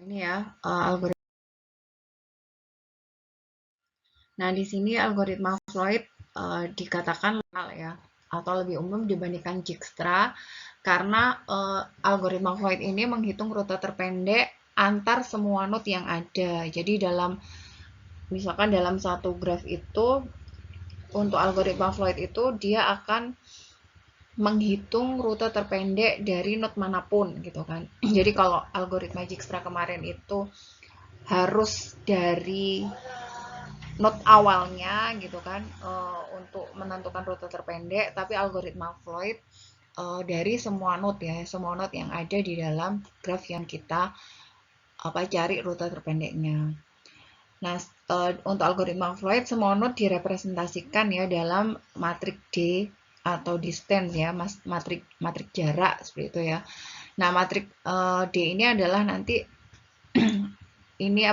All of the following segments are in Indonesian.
Ini ya, algoritma. Nah, di sini algoritma Floyd dikatakan lokal ya, atau lebih umum dibandingkan Dijkstra, karena algoritma Floyd ini menghitung rute terpendek antar semua node yang ada. Jadi misalkan dalam satu graf itu, untuk algoritma Floyd itu dia akan menghitung rute terpendek dari node manapun gitu kan. Jadi kalau algoritma Dijkstra kemarin itu harus dari node awalnya gitu kan, untuk menentukan rute terpendek, tapi algoritma Floyd dari semua node ya, semua node yang ada di dalam graf yang kita cari rute terpendeknya. Nah, untuk algoritma Floyd semua node direpresentasikan ya dalam matrik D atau distance ya, matrik jarak seperti itu ya. Nah, matrik D ini adalah nanti ini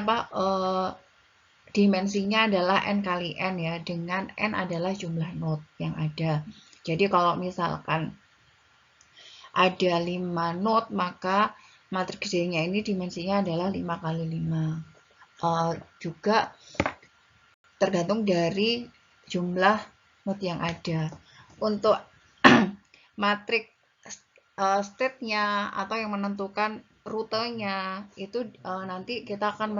dimensinya adalah n kali n ya, dengan n adalah jumlah node yang ada. Jadi kalau misalkan ada 5 node, maka matriks D-nya ini dimensinya adalah 5 kali 5. Juga tergantung dari jumlah node yang ada. Untuk matriks state-nya atau yang menentukan rutenya itu nanti kita akan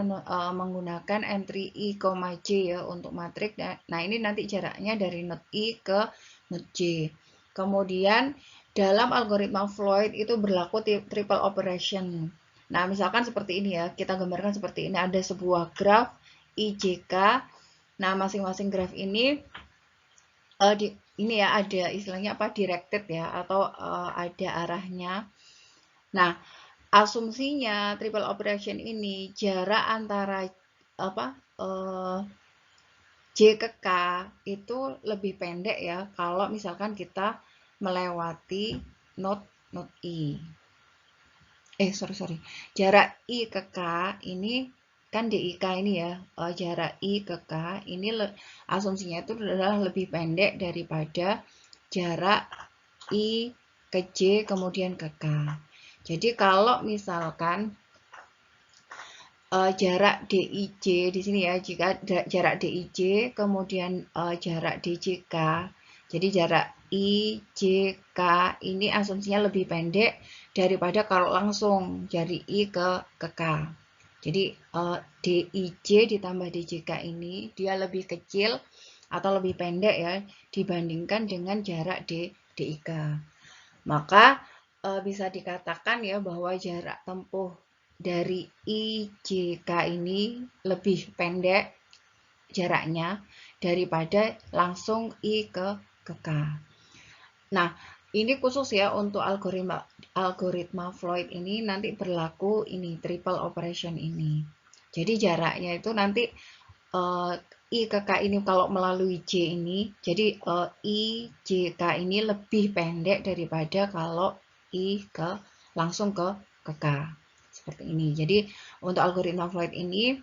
menggunakan entry I, J ya untuk matriks. Nah, ini nanti jaraknya dari node I ke node J. Kemudian dalam algoritma Floyd itu berlaku triple operation. Nah, misalkan seperti ini ya, kita gambarkan seperti ini, ada sebuah graf IJK. Nah, masing-masing graf ini ini ya ada istilahnya directed ya, atau ada arahnya. Nah, asumsinya triple operation ini jarak antara J ke K itu lebih pendek ya kalau misalkan kita melewati node I. Jarak I ke K ini kan DIK ini ya, jarak I ke K ini asumsinya itu adalah lebih pendek daripada jarak I ke J kemudian ke K. Jadi kalau misalkan jarak DIJ di sini ya, jika jarak DIJ kemudian jarak DJK, jadi jarak IJK ini asumsinya lebih pendek daripada kalau langsung dari I ke K. Jadi DIJ ditambah DJK ini dia lebih kecil atau lebih pendek ya dibandingkan dengan jarak DIK. Maka bisa dikatakan ya bahwa jarak tempuh dari IJK ini lebih pendek jaraknya daripada langsung I ke K. Nah, ini khusus ya untuk algoritma Floyd ini nanti berlaku ini triple operation ini. Jadi jaraknya itu nanti I ke K ini kalau melalui J ini, jadi I J K ini lebih pendek daripada kalau I ke langsung ke K. Seperti ini. Jadi untuk algoritma Floyd ini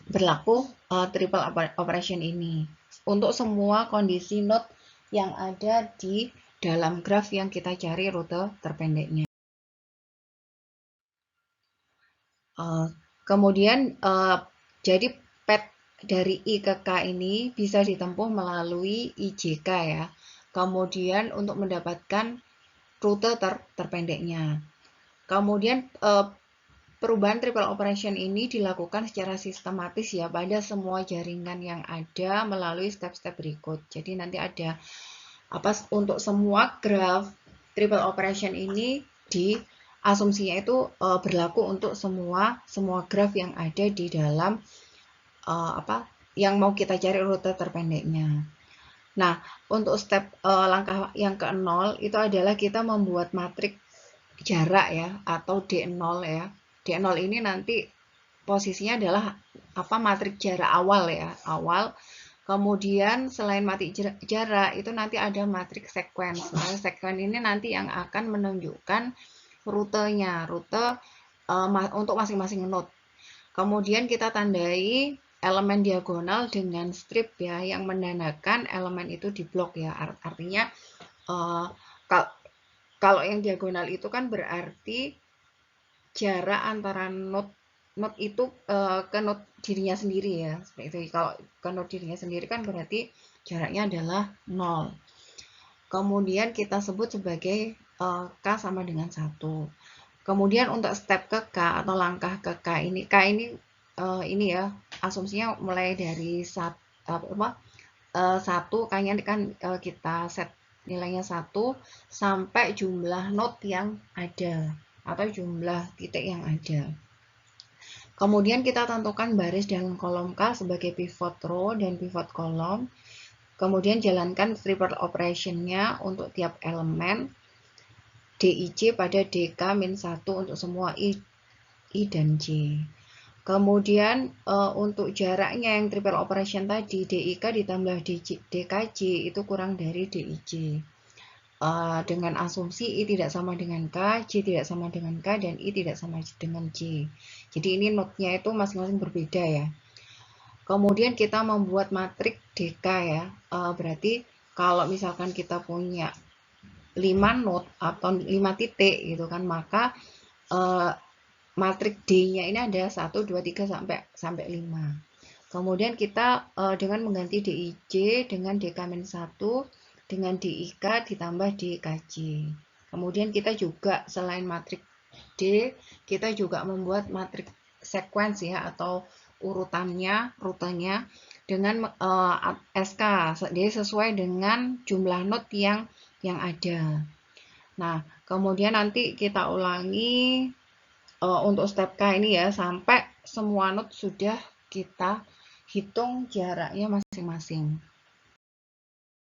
berlaku triple operation ini untuk semua kondisi node yang ada di dalam graf yang kita cari rute terpendeknya. Kemudian jadi path dari I ke K ini bisa ditempuh melalui IJK ya. Kemudian untuk mendapatkan rute terpendeknya. Kemudian perubahan triple operation ini dilakukan secara sistematis ya pada semua jaringan yang ada melalui step-step berikut. Jadi nanti ada untuk semua graf triple operation ini di asumsinya itu berlaku untuk semua graf yang ada di dalam yang mau kita cari rute terpendeknya. Nah, untuk step langkah yang ke-0 itu adalah kita membuat matriks jarak ya atau D0 ya. D0 ini nanti posisinya adalah matriks jarak awal ya, awal. Kemudian selain matriks jarak itu nanti ada matriks sequence. Nah, sequence ini nanti yang akan menunjukkan rutenya, rute untuk masing-masing node. Kemudian kita tandai elemen diagonal dengan strip ya, yang menandakan elemen itu di blok ya. Artinya kalau yang diagonal itu kan berarti jarak antara node not itu ke not dirinya sendiri ya, seperti itu. Kalau ke not dirinya sendiri kan berarti jaraknya adalah 0. Kemudian kita sebut sebagai K sama dengan 1. Kemudian untuk step ke K atau langkah ke K ini ya, asumsinya mulai dari 1 K-nya kan kita set nilainya 1 sampai jumlah not yang ada atau jumlah titik yang ada. Kemudian kita tentukan baris dan kolom K sebagai pivot row dan pivot column. Kemudian jalankan triple operation-nya untuk tiap elemen DIJ pada DK-1 untuk semua I dan J. Kemudian untuk jaraknya yang triple operation tadi, DIK ditambah DKJ itu kurang dari DIJ. Dengan asumsi I tidak sama dengan K, J tidak sama dengan K, dan I tidak sama dengan J. Jadi ini notnya itu masing-masing berbeda ya. Kemudian kita membuat matriks DK ya. Berarti kalau misalkan kita punya 5 not atau 5 titik gitu kan, maka matriks D-nya ini ada 1, 2, 3 sampai 5. Kemudian kita dengan mengganti DIJ dengan DK-1 dengan DIK ditambah DKJ. Kemudian kita juga selain matriks D, kita juga membuat matriks sequence ya atau urutannya, rutenya dengan SK. Jadi sesuai dengan jumlah not yang ada. Nah, kemudian nanti kita ulangi untuk step K ini ya sampai semua not sudah kita hitung jaraknya masing-masing.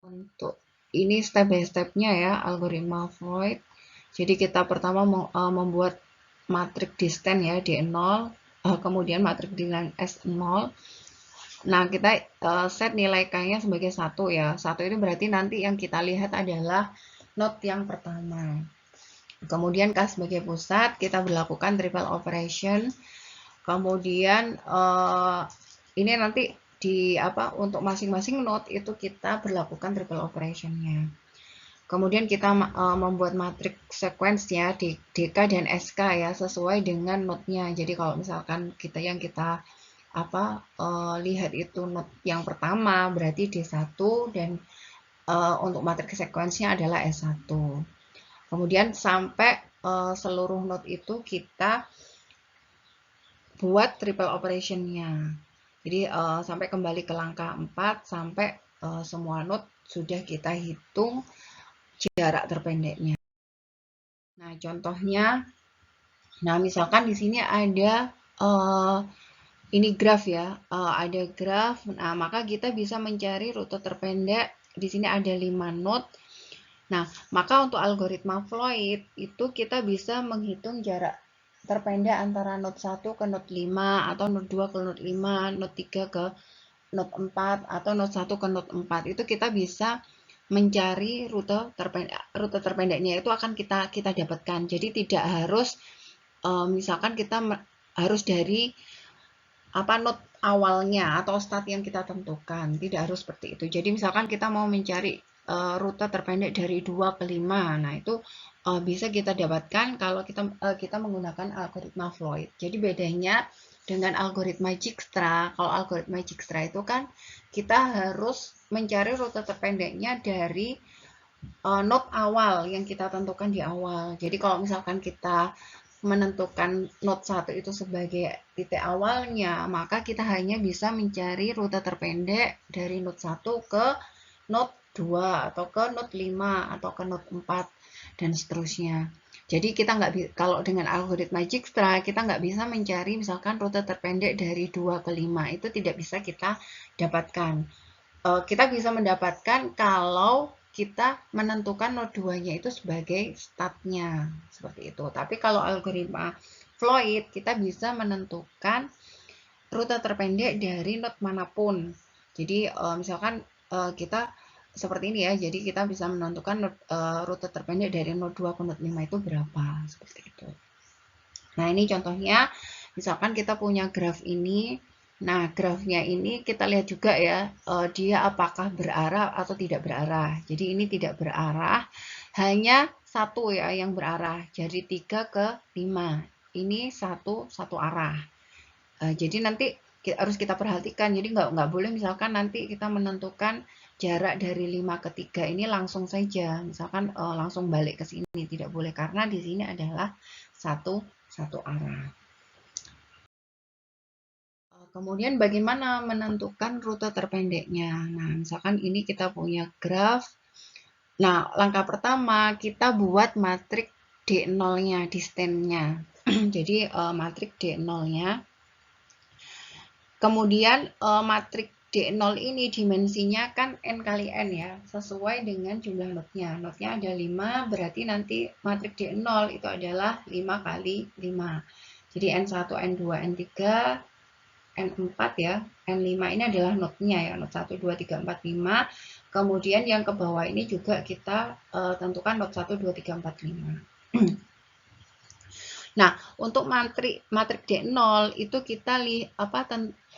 Untuk ini step by step-nya ya, algoritma Floyd. Jadi kita pertama membuat matriks distance ya, D0, kemudian matriks dengan S0. Nah, kita set nilai K-nya sebagai 1 ya. 1 itu berarti nanti yang kita lihat adalah not yang pertama. Kemudian K sebagai pusat, kita berlakukan triple operation. Kemudian ini nanti untuk masing-masing node itu kita berlakukan triple operation-nya. Kemudian kita membuat matriks sequence ya DK dan SK ya sesuai dengan node-nya. Jadi kalau misalkan kita lihat itu node yang pertama berarti D1 dan untuk matriks sequence-nya adalah S1. Kemudian sampai seluruh node itu kita buat triple operation-nya. Jadi sampai kembali ke langkah 4 sampai semua node sudah kita hitung jarak terpendeknya. Nah, contohnya, misalkan di sini ada ini graf ya, ada graf. Nah, maka kita bisa mencari rute terpendek. Di sini ada 5 node. Nah, maka untuk algoritma Floyd itu kita bisa menghitung jarak terpendek antara node 1 ke node 5 atau node 2 ke node 5, node 3 ke node 4 atau node 1 ke node 4. Itu kita bisa mencari rute terpendeknya itu akan kita dapatkan. Jadi tidak harus misalkan kita harus dari node awalnya atau start yang kita tentukan. Tidak harus seperti itu. Jadi misalkan kita mau mencari rute terpendek dari 2 ke 5. Nah, itu bisa kita dapatkan kalau kita menggunakan algoritma Floyd. Jadi bedanya dengan algoritma Dijkstra, kalau algoritma Dijkstra itu kan kita harus mencari rute terpendeknya dari node awal yang kita tentukan di awal. Jadi kalau misalkan kita menentukan node 1 itu sebagai titik awalnya, maka kita hanya bisa mencari rute terpendek dari node 1 ke node 2 atau ke node 5 atau ke node 4 dan seterusnya. Jadi kita kalau dengan algoritma Dijkstra kita nggak bisa mencari misalkan rute terpendek dari 2 ke 5 itu tidak bisa kita dapatkan. Kita bisa mendapatkan kalau kita menentukan node 2-nya itu sebagai startnya seperti itu. Tapi kalau algoritma Floyd kita bisa menentukan rute terpendek dari node manapun. Jadi misalkan kita seperti ini ya, jadi kita bisa menentukan rute terpendek dari node 2 ke node 5 itu berapa, seperti itu. Nah, ini contohnya, misalkan kita punya graf ini, nah grafnya ini kita lihat juga ya, dia apakah berarah atau tidak berarah. Jadi ini tidak berarah, hanya satu ya yang berarah, jadi 3 ke 5. Ini satu arah. Jadi nanti harus kita perhatikan, jadi nggak boleh misalkan nanti kita menentukan jarak dari 5 ke 3 ini langsung saja, misalkan langsung balik ke sini, tidak boleh, karena di sini adalah satu arah. Kemudian bagaimana menentukan rute terpendeknya? Nah, misalkan ini kita punya graf. Nah, langkah pertama kita buat matrik D0-nya, distance-nya. Jadi matrik D0-nya. Kemudian matrik D0 ini dimensinya kan N kali N ya, sesuai dengan jumlah notnya. Notnya ada 5, berarti nanti matrik D0 itu adalah 5 kali 5. Jadi N1, N2, N3, N4 ya. N5 ini adalah notnya ya, not 1, 2, 3, 4, 5. Kemudian yang ke bawah ini juga kita tentukan not 1, 2, 3, 4, 5. Nah, untuk matrik D0 itu kita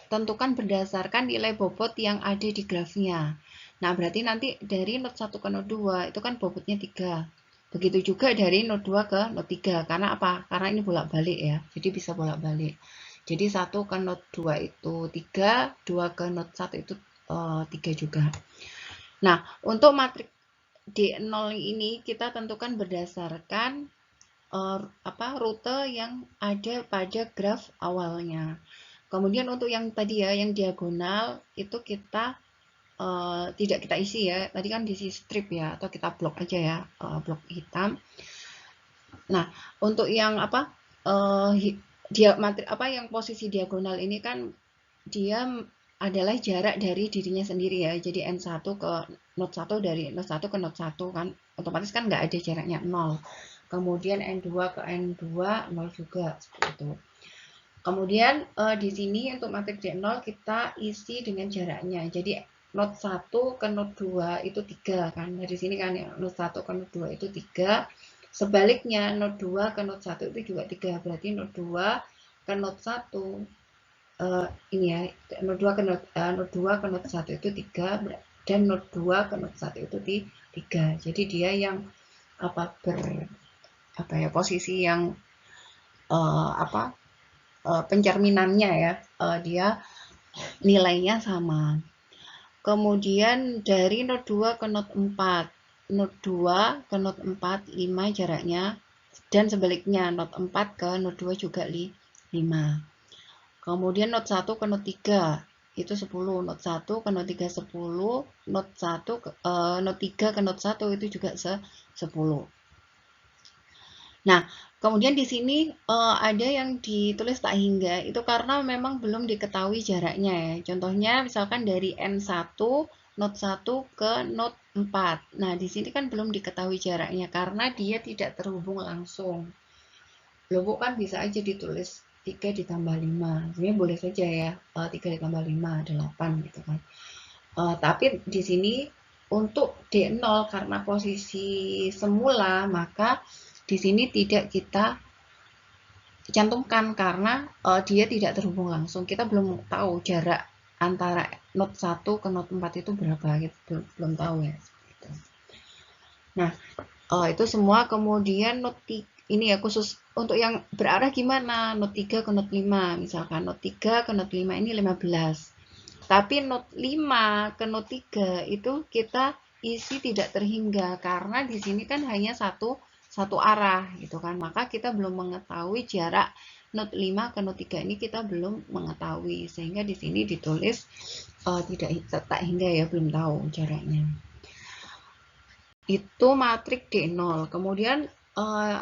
tentukan berdasarkan nilai bobot yang ada di grafnya. Nah, berarti nanti dari not 1 ke not 2 itu kan bobotnya 3. Begitu juga dari not 2 ke not 3. Karena apa? Karena ini bolak-balik ya. Jadi bisa bolak-balik. Jadi 1 ke not 2 itu 3, 2 ke not 1 itu 3 juga. Nah, untuk matrik D0 ini kita tentukan berdasarkan rute yang ada pada graf awalnya. Kemudian untuk yang tadi ya, yang diagonal itu kita tidak kita isi ya. Tadi kan diisi strip ya, atau kita blok aja ya, blok hitam. Nah, untuk yang yang posisi diagonal ini kan dia adalah jarak dari dirinya sendiri ya. Jadi N1 ke not 1, dari not 1 ke not 1 kan otomatis kan nggak ada jaraknya 0. Kemudian N2 ke N2 0 juga seperti itu. Kemudian di sini untuk matrik D0 kita isi dengan jaraknya. Jadi not 1 ke not 2 itu 3 kan. Dari sini kan ya, not 1 ke not 2 itu 3. Sebaliknya not 2 ke not 1 itu juga 3. Berarti not 2 ke not 1 ini ya, not 2 ke not 2 ke not 1 itu 3, dan not 2 ke not 1 itu 3. Jadi dia yang posisi yang pencerminannya ya, dia nilainya sama. Kemudian dari not 2 ke not 4, not 2 ke not 4 5 jaraknya, dan sebaliknya not 4 ke not 2 juga 5. Kemudian not 1 ke not 3 itu 10, not 1 ke not 3 10, not 1 ke not 3 ke not 1 itu juga 10. Nah, kemudian di sini ada yang ditulis tak hingga, itu karena memang belum diketahui jaraknya ya. Contohnya misalkan dari N1 not 1 ke not 4. Nah, di sini kan belum diketahui jaraknya karena dia tidak terhubung langsung. Loh, kan bisa aja ditulis 3 ditambah 5. Sebenarnya boleh saja ya, 3 ditambah 5 8 gitu kan. Tapi di sini untuk D0 karena posisi semula, maka di sini tidak kita cantumkan karena dia tidak terhubung langsung. Kita belum tahu jarak antara not 1 ke not 4 itu berapa, gitu. Belum tahu ya. Nah, itu semua. Kemudian not 3, ini ya khusus untuk yang berarah gimana? Not 3 ke not 5. Misalkan not 3 ke not 5 ini 15. Tapi not 5 ke not 3 itu kita isi tidak terhingga karena di sini kan hanya satu arah gitu kan. Maka kita belum mengetahui jarak not 5 ke not 3 ini, kita belum mengetahui, sehingga di sini ditulis tidak tak hingga ya, belum tahu jaraknya. Itu matrik D0. Kemudian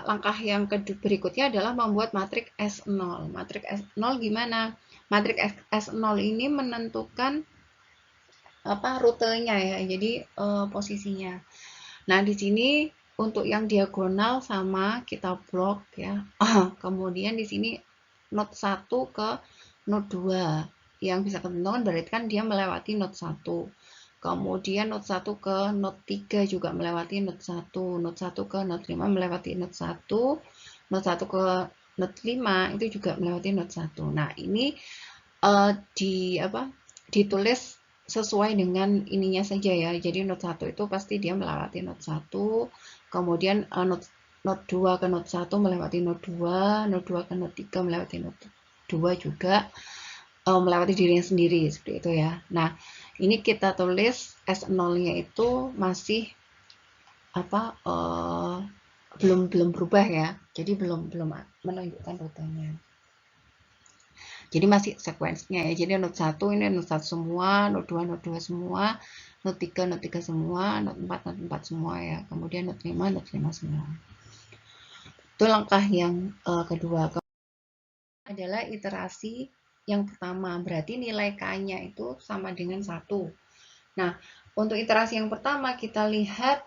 langkah yang berikutnya adalah membuat matrik S0. Matrik S0 gimana? Matrik S0 ini menentukan rutenya ya, jadi posisinya. Nah, di sini untuk yang diagonal sama kita blok ya. Kemudian di sini not 1 ke not 2. Yang bisa ketentukan berarti kan dia melewati not 1. Kemudian not 1 ke not 3 juga melewati not 1. Not 1 ke not 5 melewati not 1. Not 1 ke not 5 itu juga melewati not 1. Nah, ini ditulis sesuai dengan ininya saja ya. Jadi not 1 itu pasti dia melewati not 1. Kemudian not 2 ke not 1 melewati not 2, not 2 ke not 3 melewati not S2 juga melewati dirinya sendiri seperti itu ya. Nah, ini kita tulis S0-nya itu masih apa belum berubah ya. Jadi belum menunjukkan rutenya. Jadi masih sekuensinya ya. Jadi node 1 ini node 1 semua, node 2 semua, node 3 semua, node 4 semua ya. Kemudian node 5 semua. Itu langkah yang kedua. Adalah iterasi yang pertama. Berarti nilai K-nya itu sama dengan 1. Nah, untuk iterasi yang pertama kita lihat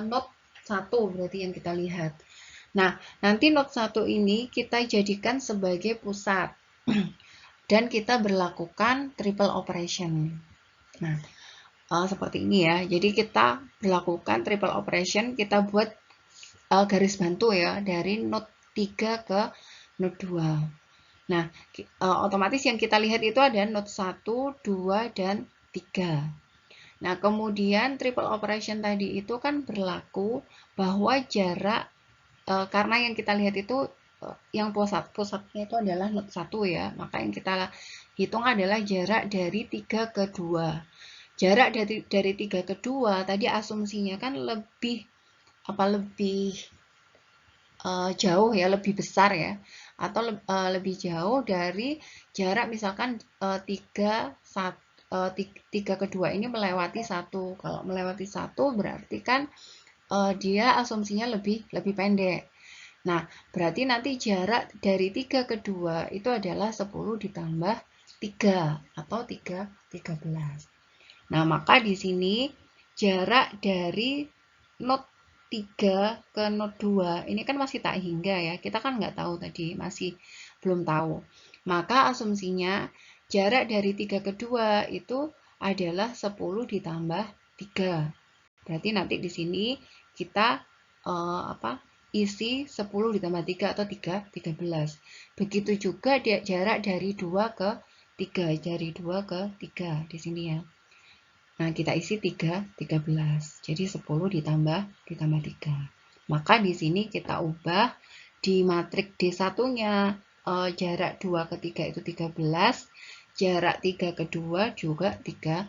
node 1 berarti yang kita lihat. Nah, nanti node 1 ini kita jadikan sebagai pusat. Dan kita berlakukan triple operation. Nah, seperti ini ya. Jadi kita berlakukan triple operation, kita buat garis bantu ya dari node 3 ke node 2. Nah, otomatis yang kita lihat itu ada node 1, 2, dan 3. Nah, kemudian triple operation tadi itu kan berlaku bahwa jarak, karena yang kita lihat itu yang pusatnya itu adalah node 1 ya, maka yang kita hitung adalah jarak dari 3 ke 2. Jarak dari 3 ke 2 tadi asumsinya kan lebih jauh ya, lebih besar ya, atau lebih jauh dari jarak misalkan 3 ke 2 ini melewati 1. Kalau melewati 1 berarti kan dia asumsinya lebih pendek. Nah, berarti nanti jarak dari 3 ke 2 itu adalah 10 ditambah 3 atau 13. Nah, maka di sini jarak dari node 3 ke node 2 ini kan masih tak hingga ya. Kita kan nggak tahu tadi, masih belum tahu. Maka asumsinya jarak dari 3 ke 2 itu adalah 10 ditambah 3. Berarti nanti di sini kita isi 10 ditambah 3 atau 13. Begitu juga jarak dari 2 ke 3, dari 2 ke 3 di sini ya. Nah, kita isi 13. Jadi 10 ditambah 3. Maka di sini kita ubah di matriks D1-nya jarak 2 ke 3 itu 13, jarak 3 ke 2 juga 13.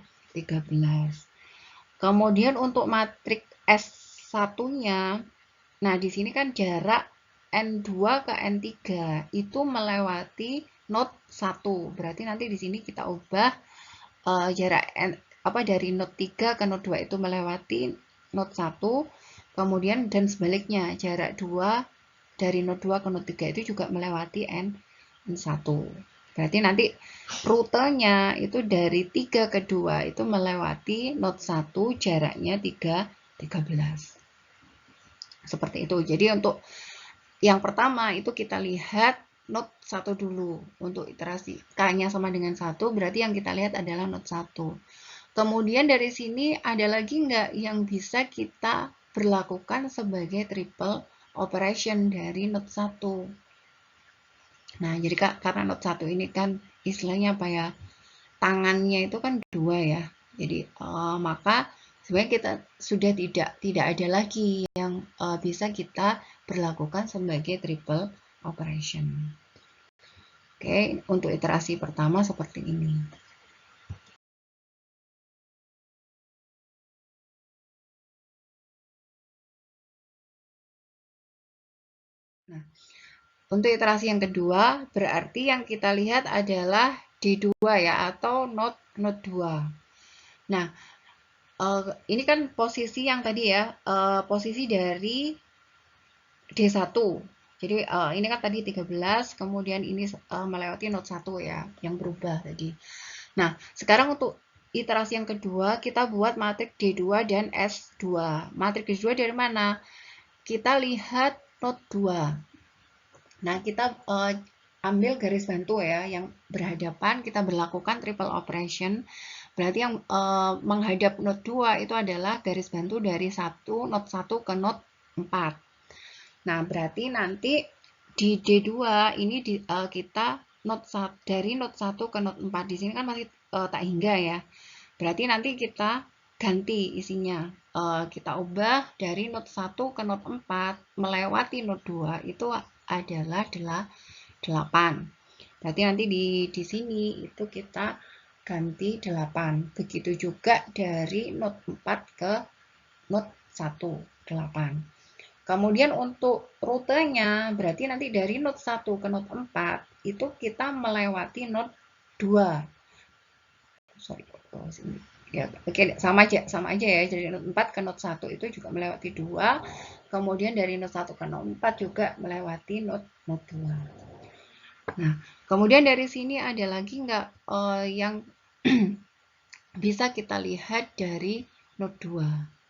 Kemudian untuk matriks S1-nya, nah di sini kan jarak N2 ke N3 itu melewati node 1. Berarti nanti di sini kita ubah jarak dari node 3 ke node 2 itu melewati node 1. Kemudian dan sebaliknya, jarak 2 dari node 2 ke node 3 itu juga melewati N1. Berarti nanti rutenya itu dari 3 ke 2 itu melewati node 1 jaraknya 13. Seperti itu. Jadi untuk yang pertama itu kita lihat node 1 dulu. Untuk iterasi K-nya sama dengan 1, berarti yang kita lihat adalah node 1. Kemudian dari sini ada lagi nggak yang bisa kita berlakukan sebagai triple operation dari node 1? Nah, jadi karena node 1 ini kan istilahnya apa ya, tangannya itu kan 2 ya. Jadi maka sebenarnya kita sudah tidak ada lagi yang bisa kita berlakukan sebagai triple operation. Oke, untuk iterasi pertama seperti ini. Nah, untuk iterasi yang kedua, berarti yang kita lihat adalah D2 ya, atau node 2. Nah, ini kan posisi yang tadi ya, posisi dari D1. Jadi ini kan tadi 13, kemudian ini melewati node 1 ya, yang berubah tadi. Nah, sekarang untuk iterasi yang kedua, kita buat matriks D2 dan S2. Matriks D2 dari mana? Kita lihat node 2. Nah, kita ambil garis bantu ya, yang berhadapan, kita berlakukan triple operation. Berarti yang menghadap node 2 itu adalah garis bantu dari node 1 ke node 4. Nah, berarti nanti di D2 ini kita dari node 1 ke node 4. Di sini kan masih tak hingga ya. Berarti nanti kita ganti isinya. Kita ubah dari node 1 ke node 4 melewati node 2 itu adalah 8. Berarti nanti di sini itu kita ganti 8. Begitu juga dari note 4 ke note 1, 8. Kemudian untuk rutenya, berarti nanti dari note 1 ke note 4, itu kita melewati note 2. Sorry, ya, oke, sama aja ya. Dari note 4 ke note 1 itu juga melewati 2. Kemudian dari note 1 ke note 4 juga melewati note 2. Nah, kemudian dari sini ada lagi nggak yang bisa kita lihat dari note 2?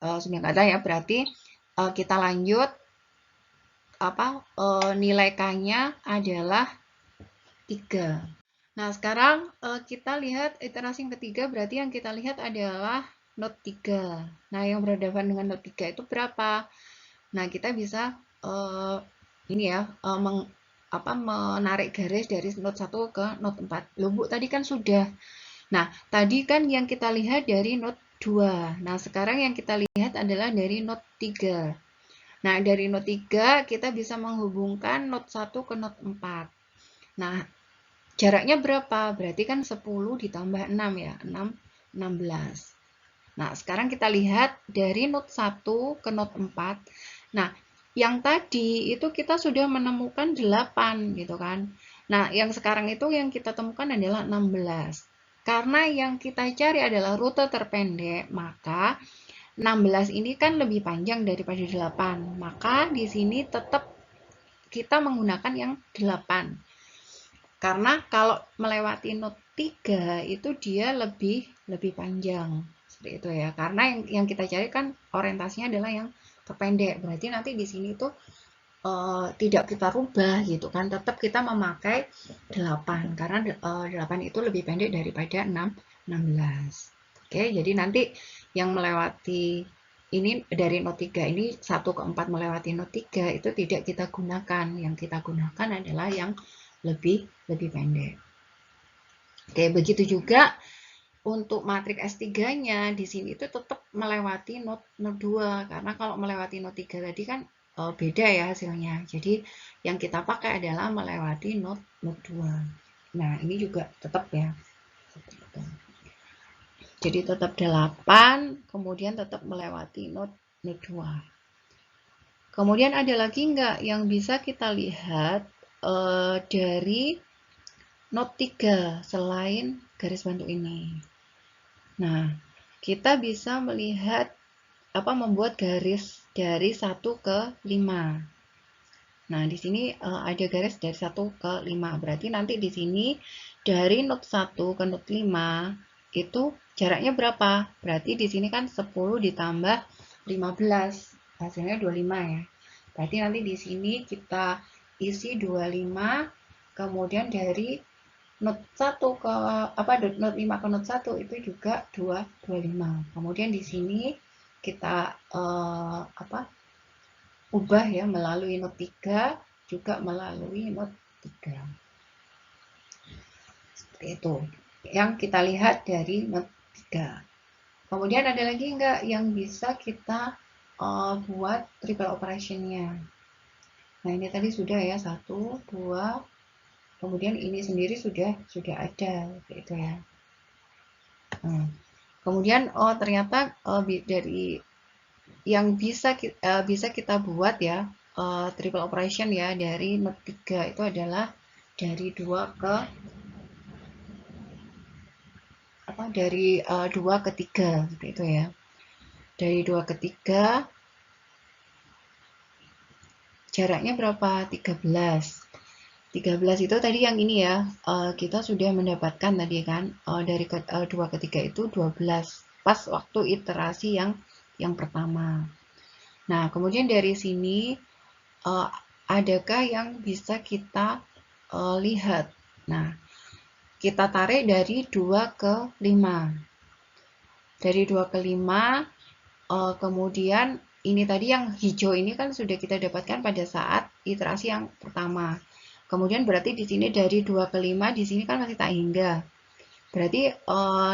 Sudah nggak ada ya, berarti kita lanjut. Nilai K-nya adalah 3. Nah, sekarang kita lihat iterasi yang ketiga, berarti yang kita lihat adalah note 3. Nah, yang berhadapan dengan note 3 itu berapa? Nah, kita bisa ini ya, menarik garis dari note 1 ke note 4. Loh, Bu, tadi kan sudah. Nah, tadi kan yang kita lihat dari note 2. Nah, sekarang yang kita lihat adalah dari note 3. Nah, dari note 3 kita bisa menghubungkan note 1 ke note 4. Nah, jaraknya berapa? Berarti kan 10 ditambah 6 ya, 16. Nah, sekarang kita lihat dari note 1 ke note 4. Nah, yang tadi itu kita sudah menemukan 8 gitu kan. Nah, yang sekarang itu yang kita temukan adalah 16. Karena yang kita cari adalah rute terpendek, maka 16 ini kan lebih panjang daripada 8. Maka di sini tetap kita menggunakan yang 8. Karena kalau melewati note 3 itu dia lebih panjang. Seperti itu ya. Karena yang kita cari kan orientasinya adalah yang terpendek. Berarti nanti di sini tuh tidak kita rubah gitu kan. Tetap kita memakai 8 karena 8 itu lebih pendek daripada 16. Oke, jadi nanti yang melewati ini dari note 3 ini 1 ke 4 melewati note 3 itu tidak kita gunakan. Yang kita gunakan adalah yang lebih pendek. Oke, begitu juga untuk matriks S3-nya di sini itu tetap melewati note 2 karena kalau melewati note 3 tadi kan beda ya hasilnya. Jadi yang kita pakai adalah melewati note 2. Nah, ini juga tetap ya. Jadi tetap 8, kemudian tetap melewati note 2. Kemudian ada lagi nggak yang bisa kita lihat dari note 3 selain garis bantu ini? Nah, kita bisa melihat membuat garis dari 1 ke 5. Nah, di sini ada garis dari 1 ke 5. Berarti nanti di sini dari note 1 ke note 5 itu jaraknya berapa? Berarti di sini kan 10 ditambah 15. Hasilnya 25 ya. Berarti nanti di sini kita isi 25, kemudian dari note 1 ke note 5 ke note 1 itu juga 25. Kemudian di sini kita ubah ya melalui note 3 juga melalui note 3. Seperti itu. Yang kita lihat dari note 3. Kemudian ada lagi enggak yang bisa kita buat triple operation-nya? Nah, ini tadi sudah ya, 1, 2, kemudian ini sendiri sudah ada, gitu ya. Nah, kemudian ternyata dari yang bisa kita buat ya triple operation ya dari note 3 itu adalah dari 2 ke 3 seperti itu ya. Dari 2 ke 3 jaraknya berapa? 13. 13 itu tadi yang ini ya, kita sudah mendapatkan tadi kan, dari 2 ke 3 itu 12, pas waktu iterasi yang pertama. Nah, kemudian dari sini, adakah yang bisa kita lihat? Nah, kita tarik dari 2 ke 5. Dari 2 ke 5, kemudian ini tadi yang hijau ini kan sudah kita dapatkan pada saat iterasi yang pertama. Kemudian berarti di sini dari 2 ke 5, di sini kan masih tak hingga. Berarti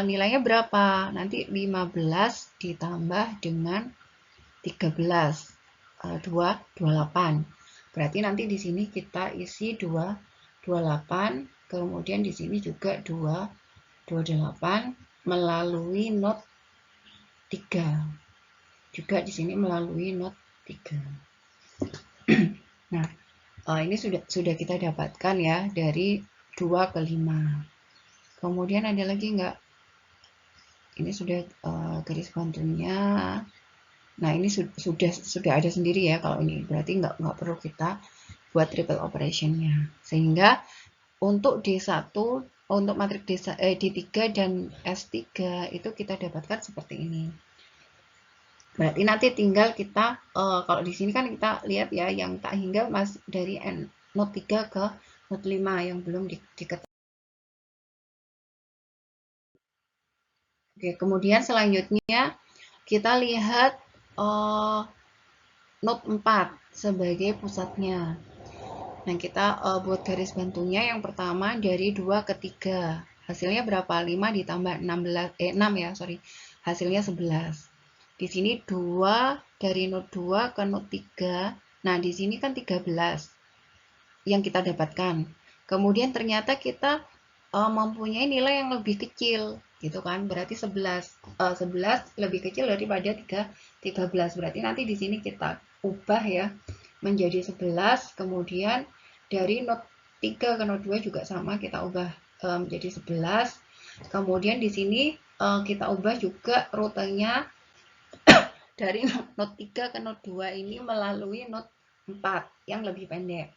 nilainya berapa? Nanti 15 ditambah dengan 13. 28. Berarti nanti di sini kita isi 228, kemudian di sini juga 228 melalui not 3. Juga di sini melalui not 3. Nah, ini sudah kita dapatkan ya dari 2 ke 5. Kemudian ada lagi enggak? Ini sudah garis bantunya. Nah, ini sudah ada sendiri ya kalau ini. Berarti nggak perlu kita buat triple operationnya. Sehingga untuk D1, untuk matriks D3 dan S3 itu kita dapatkan seperti ini. Berarti nanti tinggal kita, kalau di sini kan kita lihat ya, yang tak hingga mas dari not 3 ke not 5 yang belum diketahui. Oke, kemudian selanjutnya kita lihat not 4 sebagai pusatnya. Nah, kita buat garis bantunya yang pertama dari 2 ke 3. Hasilnya berapa? 5 ditambah 6 ya, sorry. Hasilnya 11. Di sini 2 dari not 2 ke not 3. Nah, di sini kan 13 yang kita dapatkan. Kemudian ternyata kita mempunyai nilai yang lebih kecil, gitu kan? Berarti 11 lebih kecil daripada 13. Berarti nanti di sini kita ubah ya menjadi 11, kemudian dari not 3 ke not 2 juga sama, kita ubah menjadi 11. Kemudian di sini kita ubah juga rutenya dari not 3 ke not 2 ini melalui not 4 yang lebih pendek.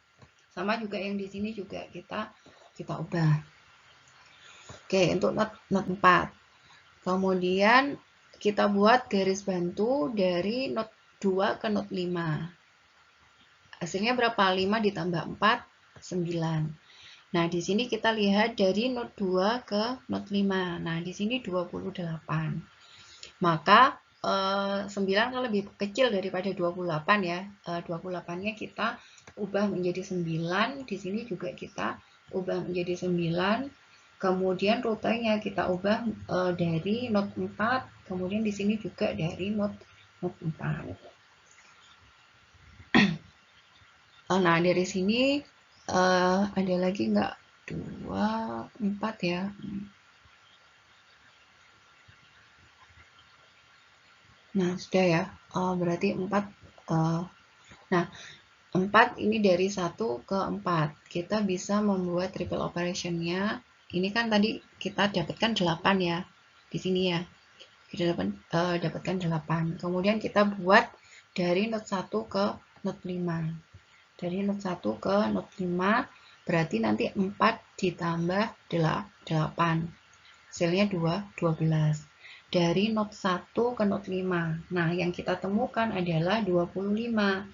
Sama juga yang di sini juga kita ubah. Oke, untuk not 4. Kemudian kita buat garis bantu dari not 2 ke not 5. Hasilnya berapa? 5 ditambah 4, 9. Nah, di sini kita lihat dari not 2 ke not 5. Nah, di sini 28. Maka 9 kan lebih kecil daripada 28 ya. 28-nya kita ubah menjadi 9. Di sini juga kita ubah menjadi 9. Kemudian rutenya kita ubah dari not 4. Kemudian di sini juga dari not 4. Nah, dari sini ada lagi nggak? 2, 4 ya. Nah, sudah ya. Berarti 4. Nah, 4 ini dari 1 ke 4. Kita bisa membuat triple operationnya. Ini kan tadi kita dapatkan 8 ya. Di sini ya. Kita dapatkan 8. Kemudian kita buat dari not 1 ke not 5. Dari not 1 ke not 5 berarti nanti 4 ditambah 8. Hasilnya 12. Dari not 1 ke not 5. Nah, yang kita temukan adalah 25.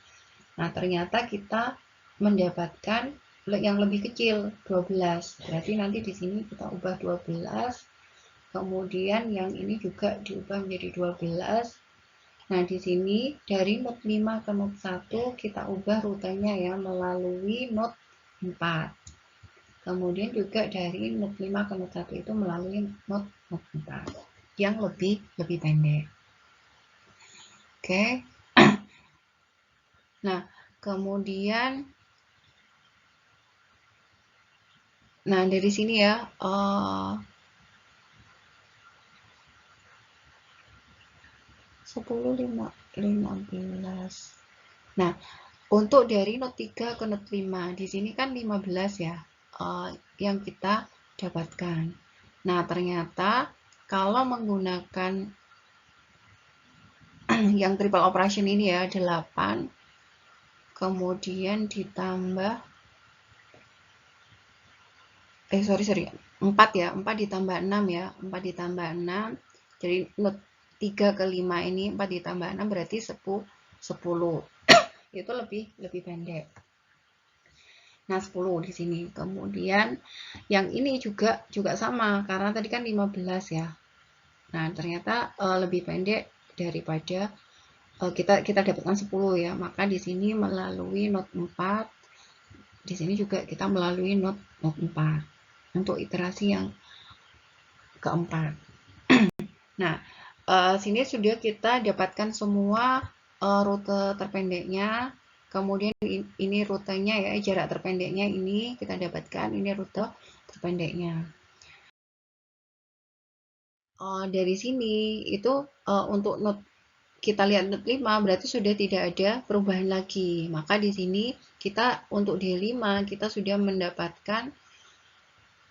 Nah, ternyata kita mendapatkan yang lebih kecil, 12. Berarti nanti di sini kita ubah 12. Kemudian yang ini juga diubah menjadi 12. Nah, di sini dari not 5 ke not 1 kita ubah rutenya ya melalui not 4. Kemudian juga dari not 5 ke not 1 itu melalui not 4 yang lebih pendek. Oke. Nah, kemudian dari sini ya 10, 15. Nah, untuk dari not 3 ke not 5, di sini kan 15 ya yang kita dapatkan. Nah, ternyata kalau menggunakan yang triple operation ini ya, 8, kemudian ditambah, 4 ya, 4 ditambah 6 ya, 4 ditambah 6, jadi not 3 ke 5 ini 4 ditambah 6 berarti 10. Itu lebih pendek. Nah, 10 di sini. Kemudian yang ini juga sama karena tadi kan 15 ya. Nah, ternyata lebih pendek daripada kita dapatkan 10 ya. Maka di sini melalui not 4. Di sini juga kita melalui not 4 untuk iterasi yang keempat. Nah, sini sudah kita dapatkan semua rute terpendeknya. Kemudian ini rutenya ya, jarak terpendeknya ini kita dapatkan, ini rute terpendeknya. Dari sini itu untuk node kita lihat node 5 berarti sudah tidak ada perubahan lagi. Maka di sini kita untuk D5 kita sudah mendapatkan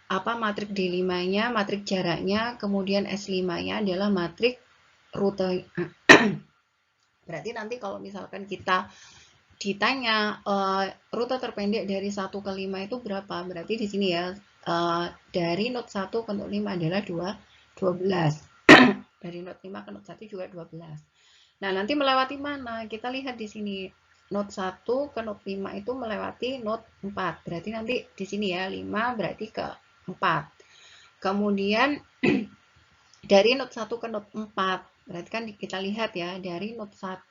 apa matrik D5-nya, matrik jaraknya, kemudian S5-nya adalah matrik rute. Berarti nanti kalau misalkan kita ditanya rute terpendek dari 1 ke 5 itu berapa? Berarti di sini ya dari node 1 ke node 5 adalah 12. Dari node 5 ke node 1 juga 12. Nah, nanti melewati mana? Kita lihat di sini. Node 1 ke node 5 itu melewati node 4. Berarti nanti di sini ya 5 berarti ke 4. Kemudian dari node 1 ke node 4. Berarti kan kita lihat ya, dari node 1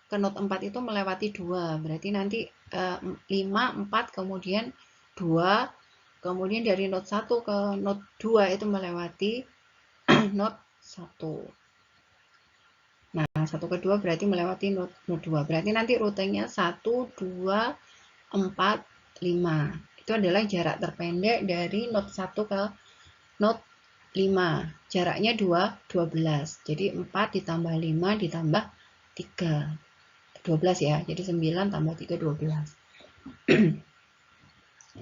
ke node 4 itu melewati 2. Berarti nanti 5, 4, kemudian 2. Kemudian dari node 1 ke node 2 itu melewati node 1. Nah, 1 ke 2 berarti melewati node 2. Berarti nanti rutenya 1, 2, 4, 5. Itu adalah jarak terpendek dari node 1 ke node 5. Jaraknya 12. Jadi 4 ditambah 5 ditambah 3. 12 ya. Jadi 9 tambah 3, 12.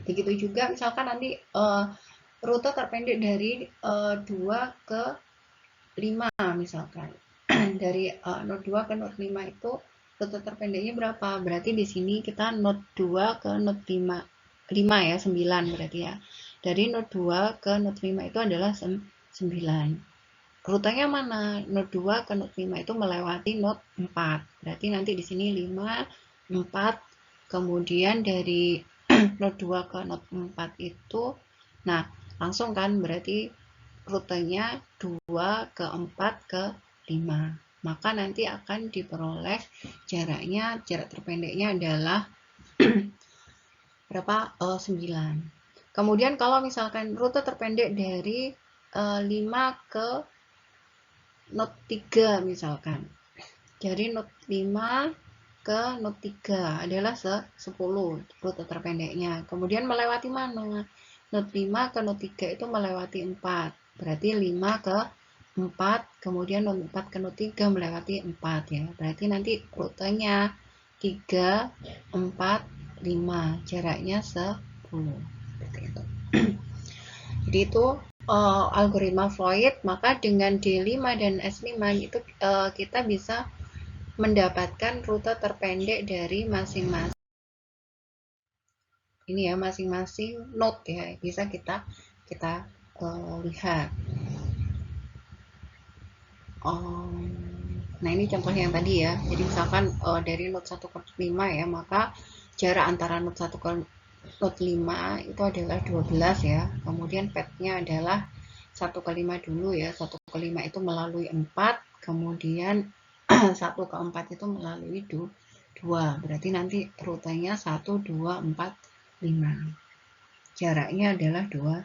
Begitu juga misalkan nanti rute terpendek dari 2 ke 5 misalkan. Dari node 2 ke node 5 itu rute terpendeknya berapa? Berarti di sini kita node 2 ke node 5. 5 ya, 9 berarti ya. Dari node 2 ke node 5 itu adalah 9. Rutenya mana? Node 2 ke node 5 itu melewati node 4. Berarti nanti di sini 5, 4, kemudian dari node 2 ke node 4 itu, nah langsung kan berarti rutenya 2 ke 4 ke 5. Maka nanti akan diperoleh jaraknya, jarak terpendeknya adalah berapa? 9. Kemudian kalau misalkan rute terpendek dari 5 ke node 3 misalkan. Dari node 5 ke node 3 adalah 10 rute terpendeknya. Kemudian melewati mana? Node 5 ke node 3 itu melewati 4. Berarti 5 ke 4, kemudian node 4 ke node 3 melewati 4 ya. Berarti nanti rutenya 3, 4, 5. Jaraknya 10. Seperti itu. Jadi itu algoritma Floyd, maka dengan D5 dan S5 itu kita bisa mendapatkan rute terpendek dari masing-masing ini ya, masing-masing node ya, bisa kita lihat. Nah, ini contoh yang tadi ya. Jadi misalkan dari node 1 ke 5 ya, maka jarak antara node 1 ke node 5 itu adalah 12 ya. Kemudian path-nya adalah 1 ke 5 dulu ya. 1 ke 5 itu melalui 4, kemudian 1 ke 4 itu melalui 2. Berarti nanti rutenya 1, 2, 4, 5. Jaraknya adalah 2.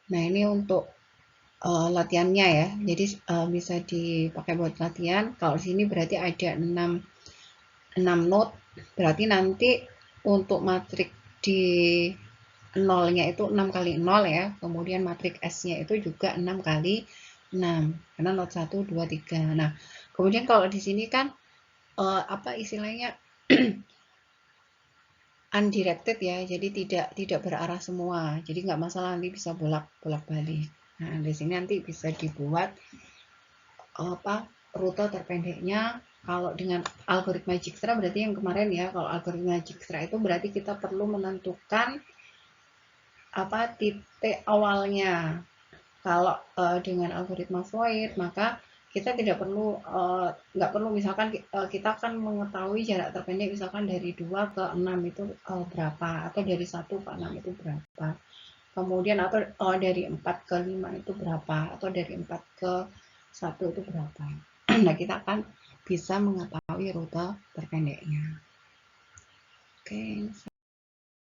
Nah, ini untuk latihannya ya. Jadi bisa dipakai buat latihan. Kalau sini berarti ada 6 node. Berarti nanti untuk matrik di nolnya itu 6 kali 0 ya. Kemudian matrik S-nya itu juga 6 kali 6. Karena node 1, 2, 3. Nah, kemudian kalau di sini kan apa istilahnya undirected ya. Jadi tidak berarah semua. Jadi nggak masalah, nanti bisa bolak-balik. Nah, di sini nanti bisa dibuat apa rute terpendeknya. Kalau dengan algoritma Dijkstra berarti yang kemarin ya, kalau algoritma Dijkstra itu berarti kita perlu menentukan apa titik awalnya. Kalau dengan algoritma Floyd maka kita tidak perlu nggak perlu misalkan kita akan mengetahui jarak terpendek misalkan dari 2 ke 6 itu berapa, atau dari 1 ke 6 itu berapa, kemudian atau dari 4 ke 5 itu berapa, atau dari 4 ke 1 itu berapa. Nah, kita akan bisa mengetahui rute terpendeknya. Oke.